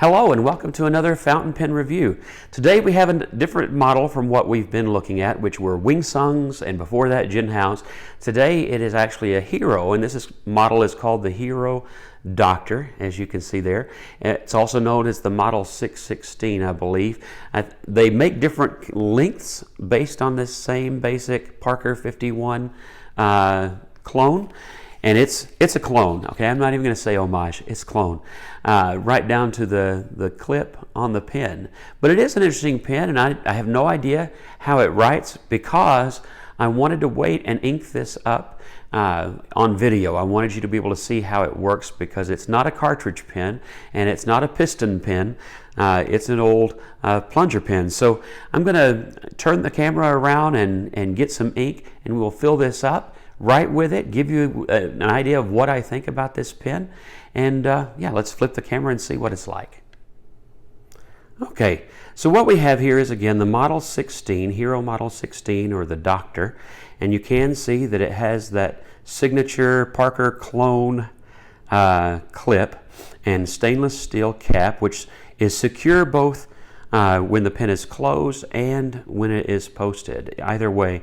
Hello and welcome to another fountain pen review. Today we have a different model from what we've been looking at, which were Wingsungs and before that Jinhaos. Today it is actually a Hero, and this model is called the Hero Doctor, as you can see there. It's also known as the Model 616, I believe. They make different lengths based on this same basic Parker 51 clone. And it's a clone, okay? I'm not even going to say homage, it's clone. Right down to the clip on the pen. But it is an interesting pen, and I have no idea how it writes because I wanted to wait and ink this up on video. I wanted you to be able to see how it works because it's not a cartridge pen and it's not a piston pen. It's an old plunger pen. So I'm going to turn the camera around and get some ink, and we'll fill this up. Write with it, give you an idea of what I think about this pen, and yeah, let's flip the camera and see what it's like. Okay, so what we have here is again the Model 16, Hero Model 16, or the Doctor, and you can see that it has that signature Parker clone clip and stainless steel cap, which is secure both when the pen is closed and when it is posted. Either way,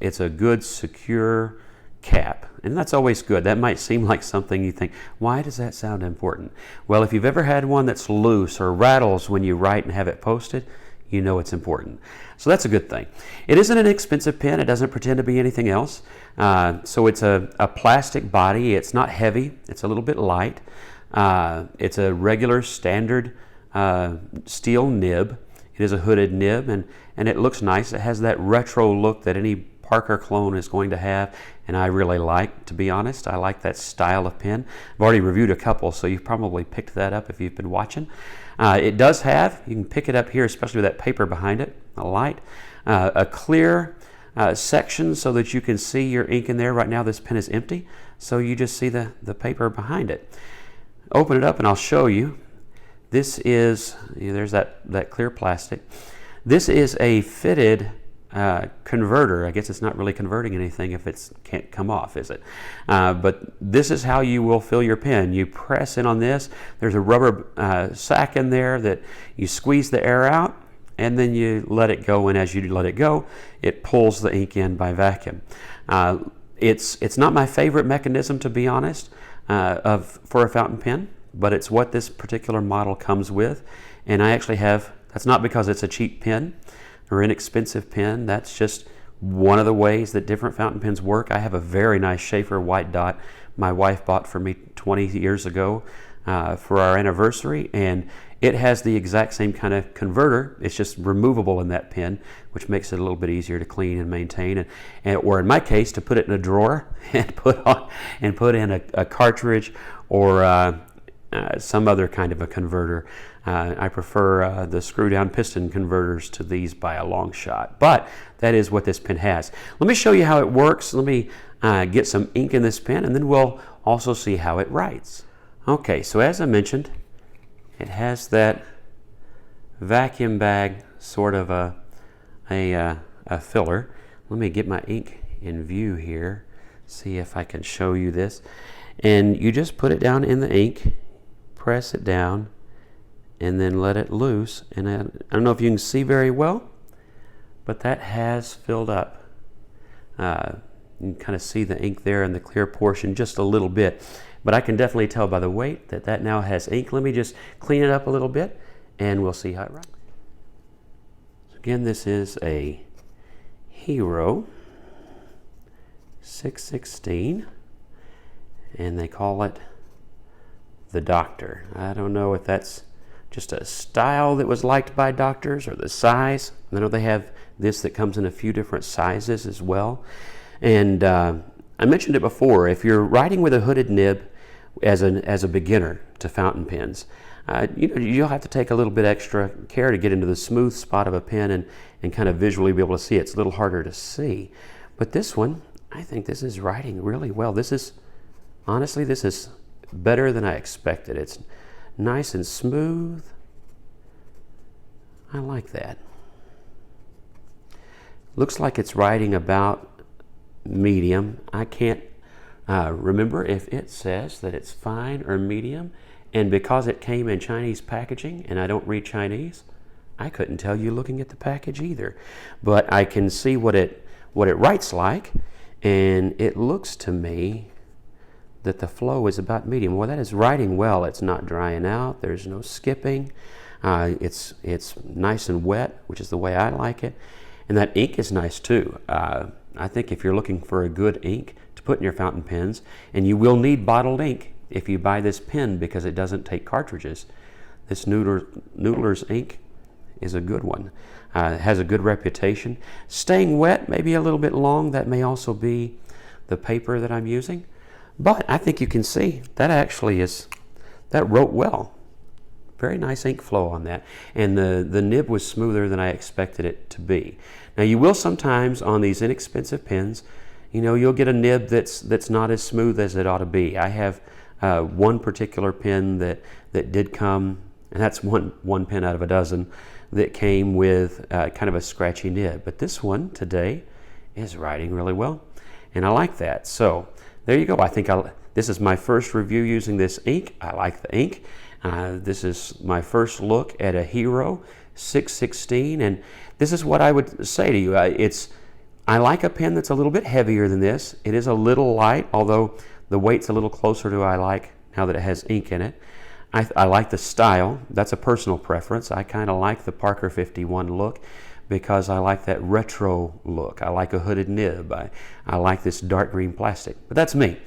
it's a good, secure cap, and that's always good. That might seem like something you think, why does that sound important? Well, if you've ever had one that's loose or rattles when you write and have it posted, you know it's important. So that's a good thing. It isn't an expensive pen. It doesn't pretend to be anything else. So it's a plastic body. It's not heavy. It's a little bit light. It's a regular standard steel nib. It is a hooded nib, and it looks nice. It has that retro look that any Parker clone is going to have, and I really like, to be honest. I like that style of pen. I've already reviewed a couple, so you've probably picked that up if you've been watching. It does have, you can pick it up here, especially with that paper behind it, a light, a clear section so that you can see your ink in there. Right now this pen is empty, so you just see the paper behind it. Open it up and I'll show you. This is, there's that clear plastic. This is a fitted converter. I guess it's not really converting anything if it can't come off, is it? But this is how you will fill your pen. You press in on this. There's a rubber sack in there that you squeeze the air out, and then you let it go, and as you let it go, it pulls the ink in by vacuum. It's not my favorite mechanism, to be honest, for a fountain pen, but it's what this particular model comes with, and I actually have, that's not because it's a cheap pen or inexpensive pen. That's just one of the ways that different fountain pens work. I have a very nice Schaefer white dot my wife bought for me 20 years ago for our anniversary, and it has the exact same kind of converter. It's just removable in that pen, which makes it a little bit easier to clean and maintain, or in my case, to put it in a drawer and put in a cartridge or some other kind of a converter. I prefer the screw-down piston converters to these by a long shot, but that is what this pen has. Let me show you how it works. Let me get some ink in this pen, and then we'll also see how it writes. Okay, so as I mentioned, it has that vacuum bag sort of a filler. Let me get my ink in view here, see if I can show you this. And you just put it down in the ink, press it down, and then let it loose. And I don't know if you can see very well, but that has filled up. You can kind of see the ink there in the clear portion just a little bit, but I can definitely tell by the weight that now has ink. Let me just clean it up a little bit and we'll see how it writes. So again, this is a Hero 616, and they call it the Doctor. I don't know if that's just a style that was liked by doctors or the size. I know they have this that comes in a few different sizes as well. And I mentioned it before, if you're writing with a hooded nib as a beginner to fountain pens, you'll have to take a little bit extra care to get into the smooth spot of a pen and kind of visually be able to see it. It's a little harder to see. But this one, I think this is writing really well. Honestly, this is better than I expected. It's nice and smooth. I like that. Looks like it's writing about medium. I can't remember if it says that it's fine or medium, And because it came in Chinese packaging and I don't read Chinese, I couldn't tell you looking at the package either. But I can see what it writes like, and it looks to me that the flow is about medium. Well, that is writing well. It's not drying out. There's no skipping. It's nice and wet, which is the way I like it. And that ink is nice too. I think if you're looking for a good ink to put in your fountain pens, and you will need bottled ink if you buy this pen because it doesn't take cartridges, this Noodler's ink is a good one. It has a good reputation. Staying wet, maybe a little bit long. That may also be the paper that I'm using. But I think you can see that that wrote well. Very nice ink flow on that. And the nib was smoother than I expected it to be. Now you will sometimes on these inexpensive pens, you'll get a nib that's not as smooth as it ought to be. I have one particular pen that did come, and that's one pen out of a dozen, that came with kind of a scratchy nib. But this one today is writing really well, and I like that. So there you go. I think this is my first review using this ink. I like the ink. This is my first look at a Hero 616, and this is what I would say to you. I like a pen that's a little bit heavier than this. It is a little light, although the weight's a little closer to I like now that it has ink in it. I like the style. That's a personal preference. I kind of like the Parker 51 look because I like that retro look. I like a hooded nib. I like this dark green plastic. But that's me.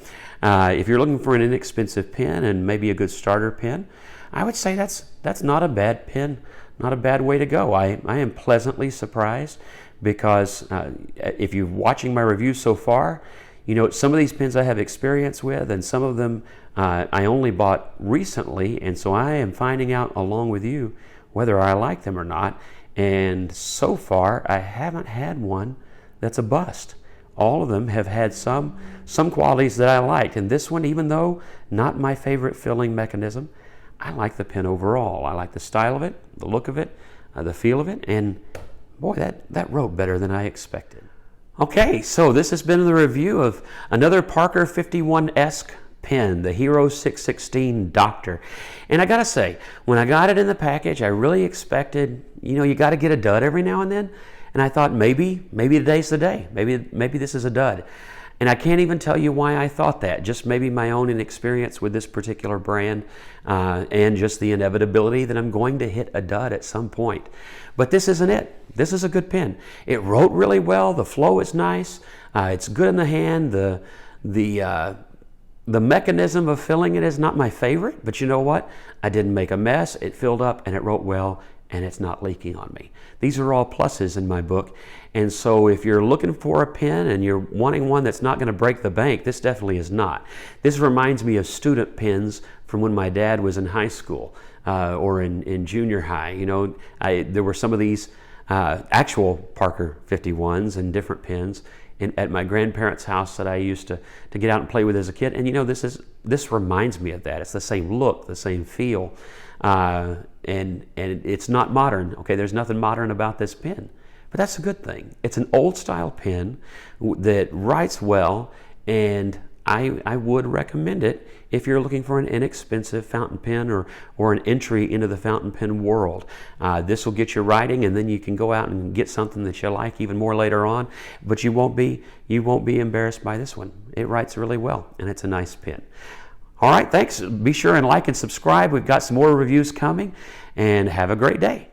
If you're looking for an inexpensive pen and maybe a good starter pen, I would say that's not a bad pen, not a bad way to go. I am pleasantly surprised because if you're watching my reviews so far, some of these pens I have experience with, and some of them I only bought recently, and so I am finding out along with you whether I like them or not. And so far, I haven't had one that's a bust. All of them have had some qualities that I liked, and this one, even though not my favorite filling mechanism, I like the pen overall. I like the style of it, the look of it, the feel of it, and boy, that wrote better than I expected. Okay, so this has been the review of another Parker 51-esque pen, the Hero 616 Doctor. And I gotta say, when I got it in the package, I really expected, you gotta get a dud every now and then. And I thought maybe today's the day. Maybe this is a dud. And I can't even tell you why I thought that. Just maybe my own inexperience with this particular brand and just the inevitability that I'm going to hit a dud at some point. But this isn't it. This is a good pen. It wrote really well. The flow is nice. It's good in the hand. The mechanism of filling it is not my favorite, but you know what? I didn't make a mess. It filled up and it wrote well, and it's not leaking on me. These are all pluses in my book. And so if you're looking for a pen and you're wanting one that's not going to break the bank, this definitely is not. This reminds me of student pens from when my dad was in high school or in junior high. There were some of these actual Parker 51s and different pens at my grandparents' house that I used to get out and play with as a kid. And this reminds me of that. It's the same look, the same feel. And it's not modern. Okay, there's nothing modern about this pen, but that's a good thing. It's an old style pen that writes well, and I would recommend it if you're looking for an inexpensive fountain pen or an entry into the fountain pen world. This will get you writing, and then you can go out and get something that you like even more later on, but you won't be embarrassed by this one. It writes really well, and it's a nice pen. All right, thanks. Be sure and like and subscribe. We've got some more reviews coming, and have a great day.